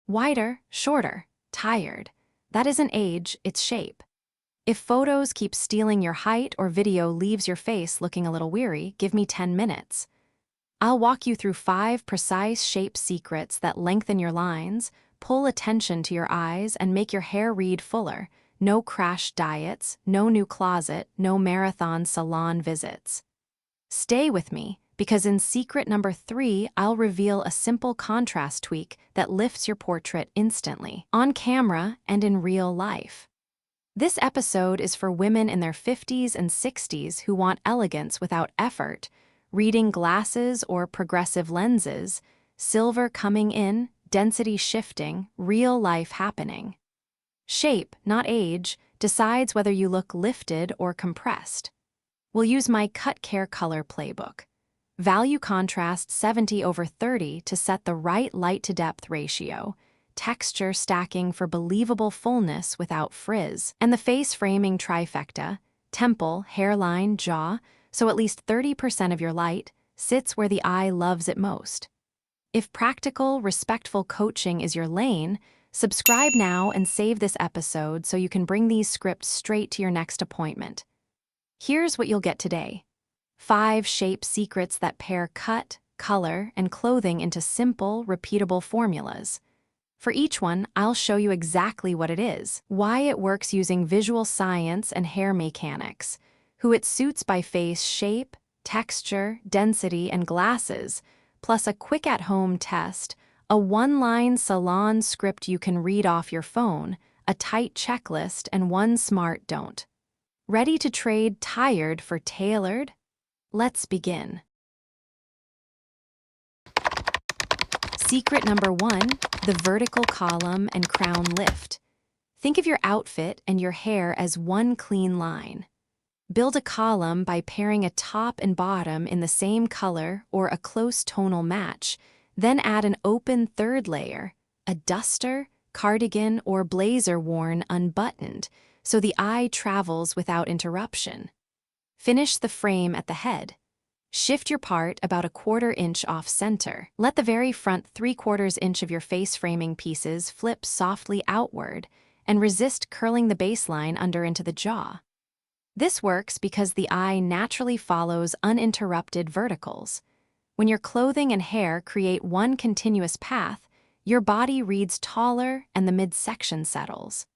Wider, shorter, tired. That isn't age, it's shape. If photos keep stealing your height or video leaves your face looking a little weary, give me 10 minutes. I'll walk you through 5 precise shape secrets that lengthen your lines, pull attention to your eyes, and make your hair read fuller. No crash diets, no new closet, no marathon salon visits. Stay with me, because in secret number 3, I'll reveal a simple contrast tweak that lifts your portrait instantly, on camera and in real life. This episode is for women in their 50s and 60s who want elegance without effort, reading glasses or progressive lenses, silver coming in, density shifting, real life happening. Shape, not age, decides whether you look lifted or compressed. We'll use my Cut Care Color Playbook. Value contrast 70/30 to set the right light-to-depth ratio, texture stacking for believable fullness without frizz, and the face framing trifecta, temple, hairline, jaw, so at least 30% of your light sits where the eye loves it most. If practical, respectful coaching is your lane, subscribe now and save this episode so you can bring these scripts straight to your next appointment. Here's what you'll get today. 5 shape secrets that pair cut, color, and clothing into simple, repeatable formulas. For each one, I'll show you exactly what it is, why it works using visual science and hair mechanics, who it suits by face shape, texture, density, and glasses, plus a quick at-home test, a one-line salon script you can read off your phone, a tight checklist, and one smart don't. Ready to trade tired for tailored? Let's begin. Secret number 1, the vertical column and crown lift. Think of your outfit and your hair as one clean line. Build a column by pairing a top and bottom in the same color or a close tonal match, then add an open third layer, a duster, cardigan, or blazer worn unbuttoned, so the eye travels without interruption. Finish the frame at the head. Shift your part about a 1/4 inch off center. Let the very front 3/4 inch of your face framing pieces flip softly outward and resist curling the baseline under into the jaw. This works because the eye naturally follows uninterrupted verticals. When your clothing and hair create one continuous path, your body reads taller and the midsection settles.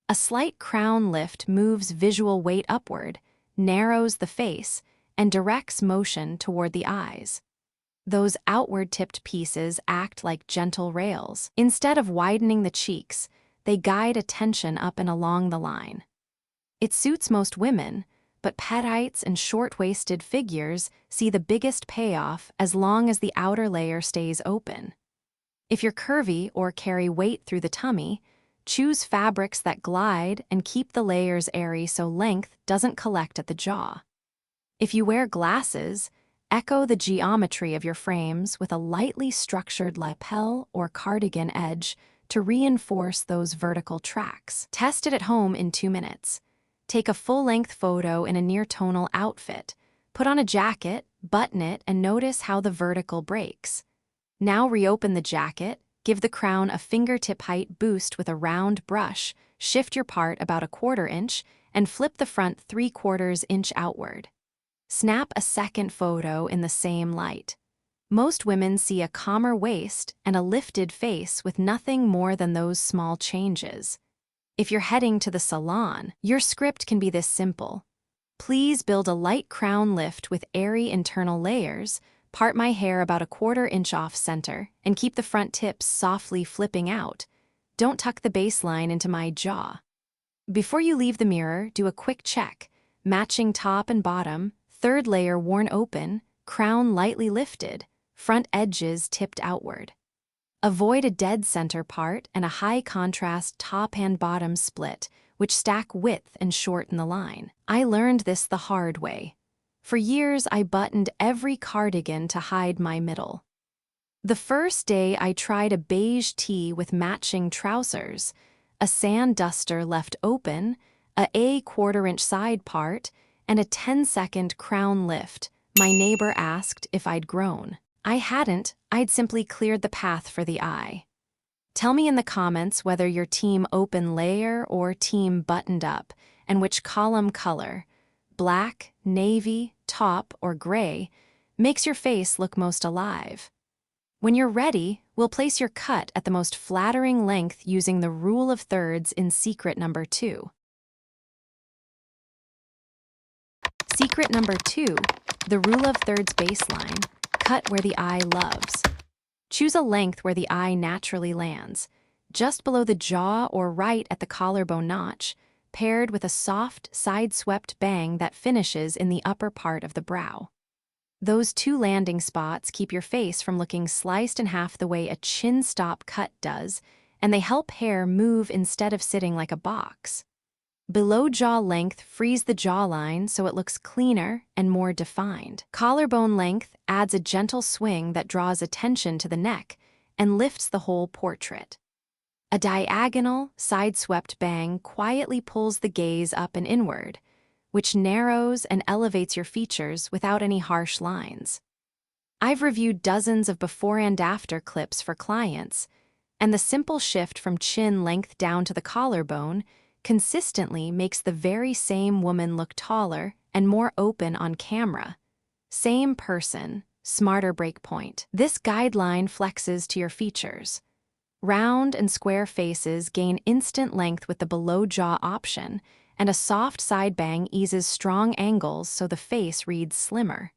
A slight crown lift moves visual weight upward, narrows the face, and directs motion toward the eyes. Those outward-tipped pieces act like gentle rails. Instead of widening the cheeks, they guide attention up and along the line. It suits most women, but pettites and short-waisted figures see the biggest payoff as long as the outer layer stays open. If you're curvy or carry weight through the tummy, choose fabrics that glide and keep the layers airy so length doesn't collect at the jaw. If you wear glasses, echo the geometry of your frames with a lightly structured lapel or cardigan edge to reinforce those vertical tracks. Test it at home in 2 minutes. Take a full-length photo in a near-tonal outfit. Put on a jacket, button it, and notice how the vertical breaks. Now reopen the jacket, give the crown a fingertip height boost with a round brush, shift your part about a 1/4 inch, and flip the front 3/4 inch outward. Snap a second photo in the same light. Most women see a calmer waist and a lifted face with nothing more than those small changes. If you're heading to the salon, your script can be this simple. Please build a light crown lift with airy internal layers, part my hair about a 1/4 inch off center, and keep the front tips softly flipping out. Don't tuck the baseline into my jaw. Before you leave the mirror, do a quick check. Matching top and bottom, third layer worn open, crown lightly lifted, front edges tipped outward. Avoid a dead center part and a high-contrast top and bottom split, which stack width and shorten the line. I learned this the hard way. For years, I buttoned every cardigan to hide my middle. The first day, I tried a beige tee with matching trousers, a sand duster left open, a 1/4 inch side part, and a 10-second crown lift. My neighbor asked if I'd grown. I hadn't, I'd simply cleared the path for the eye. Tell me in the comments whether you're team open layer or team buttoned up, and which column color, black, navy, taupe, or gray, makes your face look most alive. When you're ready, we'll place your cut at the most flattering length using the rule of thirds in secret number 2. Secret number 2, the rule of thirds baseline, cut where the eye loves. Choose a length where the eye naturally lands, just below the jaw or right at the collarbone notch, paired with a soft, side-swept bang that finishes in the upper part of the brow. Those 2 landing spots keep your face from looking sliced in half the way a chin stop cut does, and they help hair move instead of sitting like a box. Below jaw length frees the jawline so it looks cleaner and more defined. Collarbone length adds a gentle swing that draws attention to the neck and lifts the whole portrait. A diagonal, side-swept bang quietly pulls the gaze up and inward, which narrows and elevates your features without any harsh lines. I've reviewed dozens of before and after clips for clients, and the simple shift from chin length down to the collarbone consistently makes the very same woman look taller and more open on camera. Same person, smarter breakpoint. This guideline flexes to your features. Round and square faces gain instant length with the below jaw option, and a soft side bang eases strong angles so the face reads slimmer.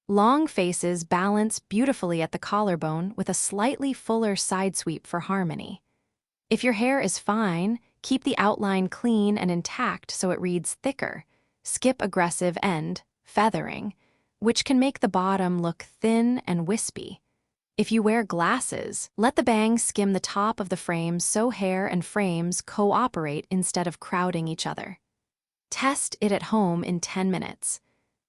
Long faces balance beautifully at the collarbone with a slightly fuller side sweep for harmony. If your hair is fine, keep the outline clean and intact so it reads thicker. Skip aggressive end, feathering, which can make the bottom look thin and wispy. If you wear glasses, let the bang skim the top of the frame so hair and frames cooperate instead of crowding each other. Test it at home in 10 minutes.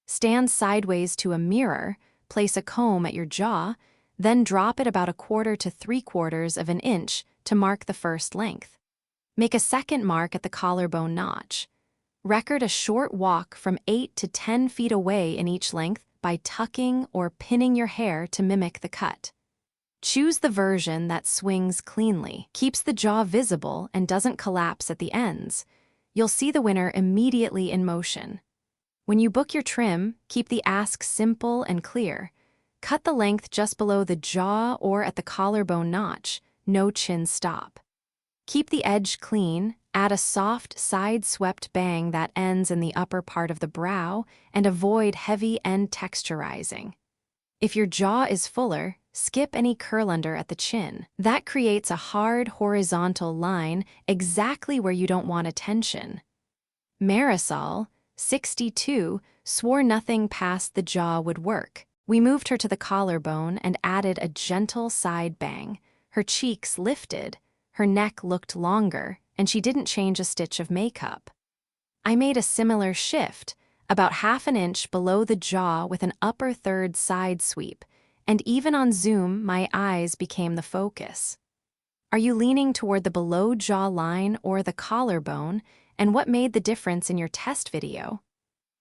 Stand sideways to a mirror, place a comb at your jaw, then drop it about 1/4 to 3/4 of an inch to mark the first length. Make a second mark at the collarbone notch. Record a short walk from 8 to 10 feet away in each length by tucking or pinning your hair to mimic the cut. Choose the version that swings cleanly, keeps the jaw visible, and doesn't collapse at the ends. You'll see the winner immediately in motion. When you book your trim, keep the ask simple and clear. Cut the length just below the jaw or at the collarbone notch, no chin stop. Keep the edge clean, add a soft side-swept bang that ends in the upper part of the brow, and avoid heavy end texturizing. If your jaw is fuller, skip any curl under at the chin. That creates a hard horizontal line exactly where you don't want attention. Marisol, 62, swore nothing past the jaw would work. We moved her to the collarbone and added a gentle side bang. Her cheeks lifted, her neck looked longer, and she didn't change a stitch of makeup. I made a similar shift, about 1/2 inch below the jaw with an upper third side sweep, and even on zoom, my eyes became the focus. Are you leaning toward the below jaw line or the collarbone, and what made the difference in your test video?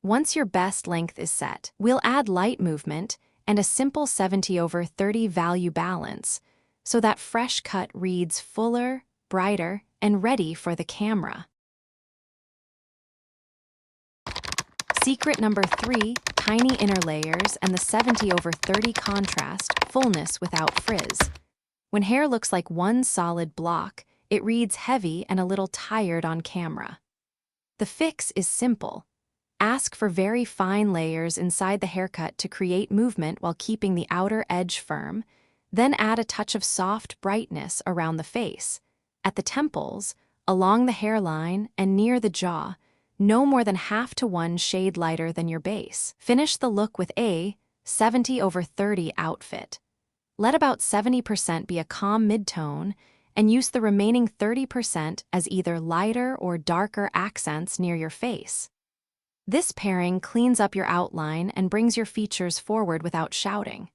Once your best length is set, we'll add light movement and a simple 70/30 value balance, so that fresh cut reads fuller, brighter, and ready for the camera. Secret number 3, tiny inner layers and the 70/30 contrast, fullness without frizz. When hair looks like one solid block, it reads heavy and a little tired on camera. The fix is simple. Ask for very fine layers inside the haircut to create movement while keeping the outer edge firm, then add a touch of soft brightness around the face, at the temples, along the hairline, and near the jaw, no more than 1/2 to 1 shade lighter than your base. Finish the look with a 70/30 outfit. Let about 70% be a calm mid-tone, and use the remaining 30% as either lighter or darker accents near your face. This pairing cleans up your outline and brings your features forward without shouting.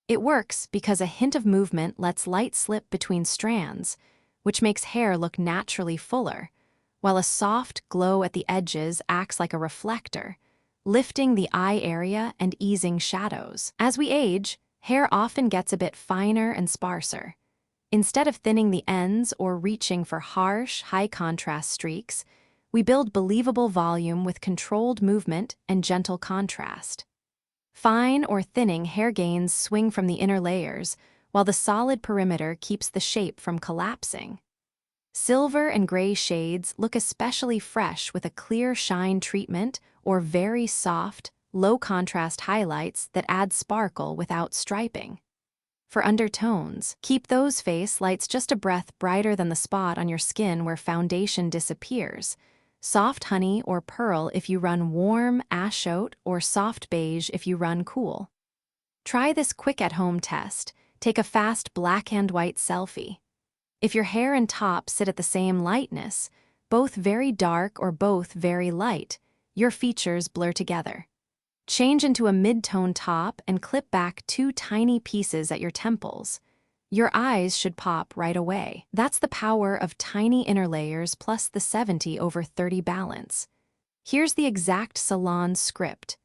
It works because a hint of movement lets light slip between strands, which makes hair look naturally fuller, while a soft glow at the edges acts like a reflector, lifting the eye area and easing shadows. As we age, hair often gets a bit finer and sparser. Instead of thinning the ends or reaching for harsh, high-contrast streaks, we build believable volume with controlled movement and gentle contrast. Fine or thinning hair gains swing from the inner layers, while the solid perimeter keeps the shape from collapsing. Silver and gray shades look especially fresh with a clear shine treatment or very soft, low-contrast highlights that add sparkle without striping. For undertones, keep those face lights just a breath brighter than the spot on your skin where foundation disappears. Soft honey or pearl if you run warm, ash oat, or soft beige if you run cool. Try this quick at-home test. Take a fast black and white selfie. If your hair and top sit at the same lightness, both very dark or both very light, your features blur together. Change into a mid-tone top and clip back 2 tiny pieces at your temples. Your eyes should pop right away. That's the power of tiny inner layers plus the 70/30 balance. Here's the exact salon script.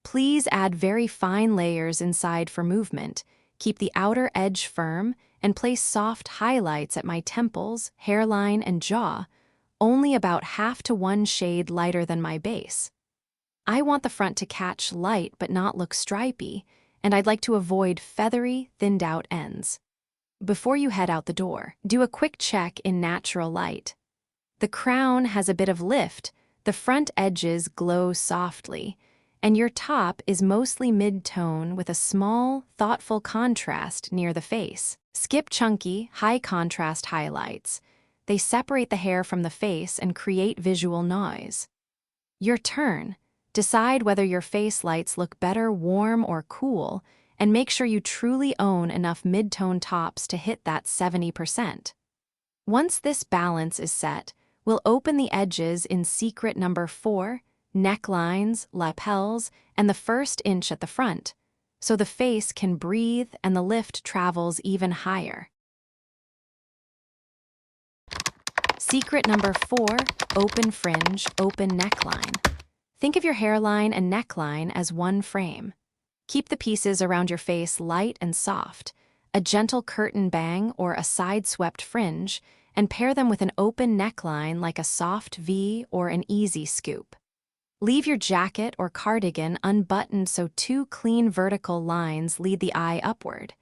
Please add very fine layers inside for movement, keep the outer edge firm, and place soft highlights at my temples, hairline, and jaw, only about 1/2 to 1 shade lighter than my base. I want the front to catch light but not look stripy, and I'd like to avoid feathery, thinned-out ends. Before you head out the door, do a quick check in natural light. The crown has a bit of lift, the front edges glow softly, and your top is mostly mid-tone with a small, thoughtful contrast near the face. Skip chunky, high-contrast highlights. They separate the hair from the face and create visual noise. Your turn. Decide whether your face lights look better warm or cool, and make sure you truly own enough mid-tone tops to hit that 70%. Once this balance is set, we'll open the edges in secret number 4, necklines, lapels, and the first inch at the front, so the face can breathe and the lift travels even higher. Secret number 4, open fringe, open neckline. Think of your hairline and neckline as one frame. Keep the pieces around your face light and soft, a gentle curtain bang or a side-swept fringe, and pair them with an open neckline like a soft V or an easy scoop. Leave your jacket or cardigan unbuttoned so 2 clean vertical lines lead the eye upward.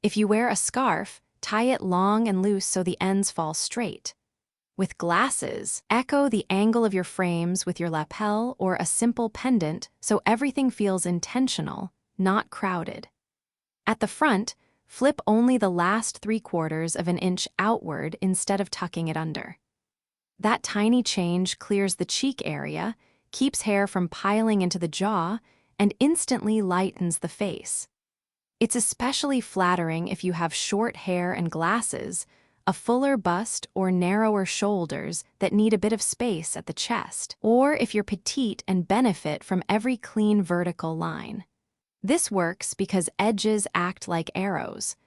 If you wear a scarf, tie it long and loose so the ends fall straight. With glasses, echo the angle of your frames with your lapel or a simple pendant so everything feels intentional, not crowded. At the front, flip only the last 3/4 of an inch outward instead of tucking it under. That tiny change clears the cheek area, keeps hair from piling into the jaw, and instantly lightens the face. It's especially flattering if you have short hair and glasses, a fuller bust or narrower shoulders that need a bit of space at the chest, or if you're petite and benefit from every clean vertical line. This works because edges act like arrows.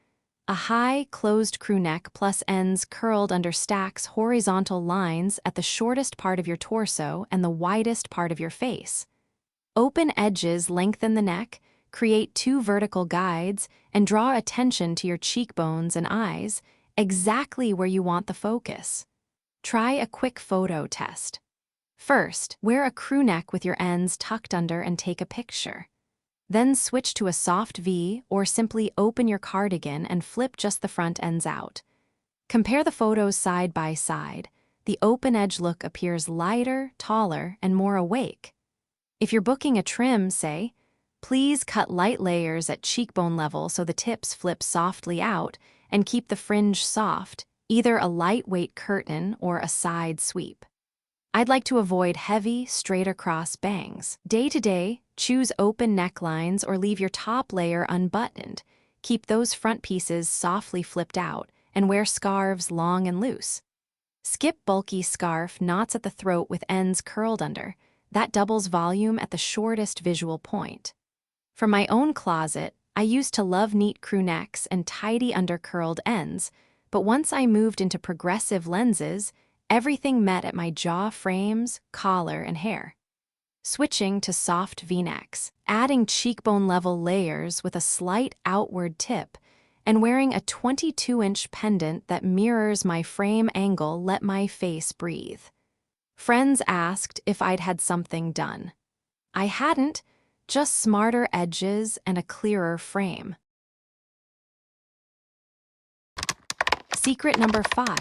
A high, closed crew neck plus ends curled under stacks horizontal lines at the shortest part of your torso and the widest part of your face. Open edges lengthen the neck, create 2 vertical guides, and draw attention to your cheekbones and eyes, exactly where you want the focus. Try a quick photo test. First, wear a crew neck with your ends tucked under and take a picture. Then switch to a soft V or simply open your cardigan and flip just the front ends out. Compare the photos side by side. The open edge look appears lighter, taller, and more awake. If you're booking a trim, say, please cut light layers at cheekbone level so the tips flip softly out, and keep the fringe soft, either a lightweight curtain or a side sweep. I'd like to avoid heavy, straight-across bangs. Day to day, choose open necklines or leave your top layer unbuttoned. Keep those front pieces softly flipped out, and wear scarves long and loose. Skip bulky scarf knots at the throat with ends curled under. That doubles volume at the shortest visual point. For my own closet, I used to love neat crew necks and tidy under-curled ends, but once I moved into progressive lenses, everything met at my jaw frames, collar, and hair. Switching to soft V-necks, adding cheekbone-level layers with a slight outward tip, and wearing a 22-inch pendant that mirrors my frame angle let my face breathe. Friends asked if I'd had something done. I hadn't, just smarter edges and a clearer frame. Secret number 5,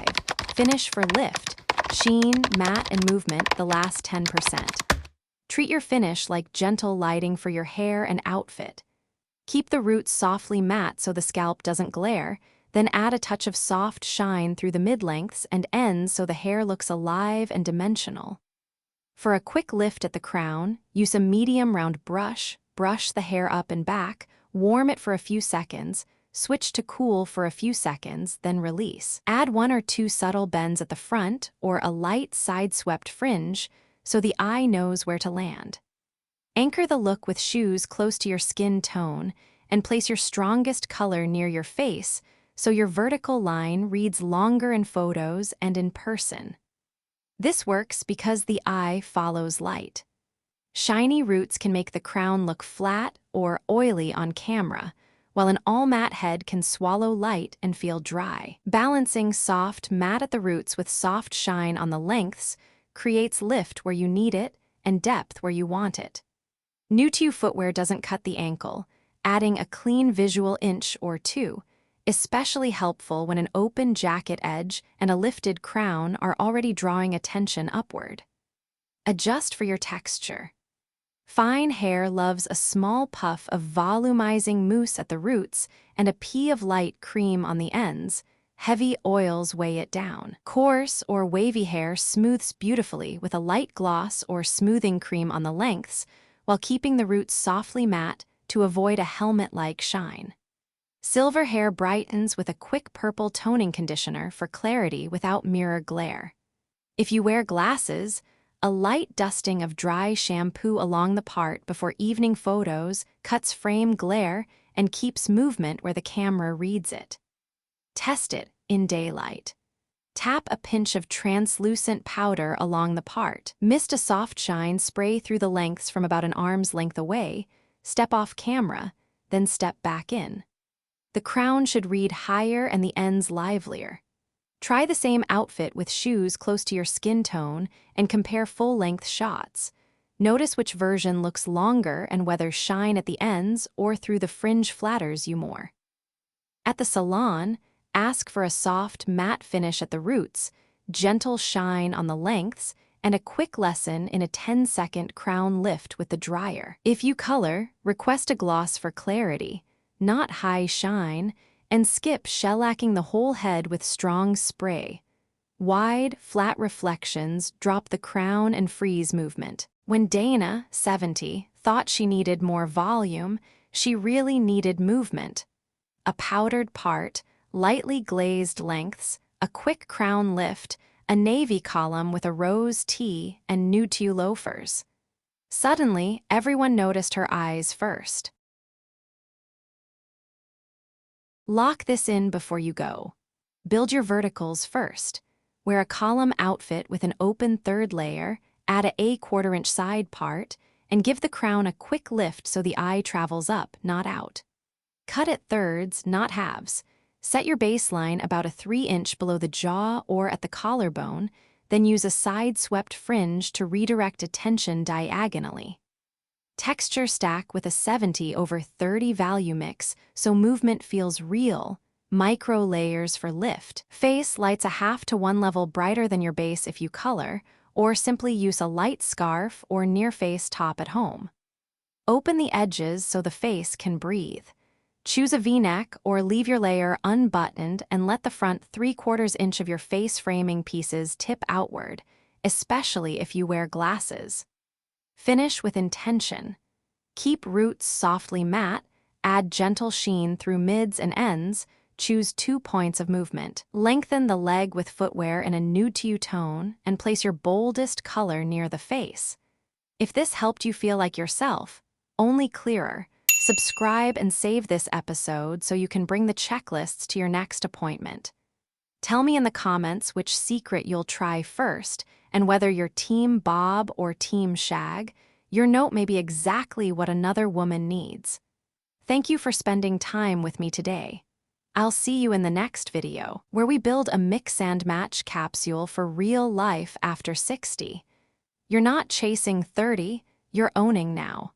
finish for lift, sheen, matte, and movement the last 10%. Treat your finish like gentle lighting for your hair and outfit. Keep the roots softly matte so the scalp doesn't glare, then add a touch of soft shine through the mid-lengths and ends so the hair looks alive and dimensional. For a quick lift at the crown, use a medium round brush the hair up and back, warm it for a few seconds, switch to cool for a few seconds, then release. Add 1 or 2 subtle bends at the front or a light side-swept fringe so the eye knows where to land. Anchor the look with shoes close to your skin tone and place your strongest color near your face so your vertical line reads longer in photos and in person. This works because the eye follows light. Shiny roots can make the crown look flat or oily on camera, while an all-matte head can swallow light and feel dry. Balancing soft matte at the roots with soft shine on the lengths creates lift where you need it and depth where you want it. New-to-you footwear doesn't cut the ankle, adding a clean visual inch or 2, especially helpful when an open jacket edge and a lifted crown are already drawing attention upward. Adjust for your texture. Fine hair loves a small puff of volumizing mousse at the roots and a pea of light cream on the ends. Heavy oils weigh it down. Coarse or wavy hair smooths beautifully with a light gloss or smoothing cream on the lengths, while keeping the roots softly matte to avoid a helmet-like shine. Silver hair brightens with a quick purple toning conditioner for clarity without mirror glare. If you wear glasses, a light dusting of dry shampoo along the part before evening photos cuts frame glare and keeps movement where the camera reads it. Test it in daylight. Tap a pinch of translucent powder along the part. Mist a soft shine, spray through the lengths from about an arm's length away, step off camera, then step back in. The crown should read higher and the ends livelier. Try the same outfit with shoes close to your skin tone and compare full-length shots. Notice which version looks longer and whether shine at the ends or through the fringe flatters you more. At the salon, ask for a soft, matte finish at the roots, gentle shine on the lengths, and a quick lesson in a 10-second crown lift with the dryer. If you color, request a gloss for clarity, not high shine, and skip shellacking the whole head with strong spray. Wide, flat reflections drop the crown and freeze movement. When Dana, 70, thought she needed more volume, she really needed movement. A powdered part, lightly glazed lengths, a quick crown lift, a navy column with a rose tee, and new-to-you loafers. Suddenly, everyone noticed her eyes first. Lock this in before you go. Build your verticals first. Wear a column outfit with an open third layer, add a 1/4-inch side part, and give the crown a quick lift so the eye travels up, not out. Cut at thirds, not halves. Set your baseline about a 3-inch below the jaw or at the collarbone, then use a side-swept fringe to redirect attention diagonally. Texture stack with a 70/30 value mix so movement feels real, micro layers for lift. Face lights a 1/2 to 1 level brighter than your base if you color, or simply use a light scarf or near-face top at home. Open the edges so the face can breathe. Choose a V-neck or leave your layer unbuttoned and let the front 3/4 inch of your face framing pieces tip outward, especially if you wear glasses. Finish with intention. Keep roots softly matte, add gentle sheen through mids and ends, choose 2 points of movement. Lengthen the leg with footwear in a nude-to-you tone and place your boldest color near the face. If this helped you feel like yourself, only clearer, subscribe and save this episode so you can bring the checklists to your next appointment. Tell me in the comments which secret you'll try first, and whether you're Team Bob or Team Shag, your note may be exactly what another woman needs. Thank you for spending time with me today. I'll see you in the next video, where we build a mix and match capsule for real life after 60. You're not chasing 30, you're owning now.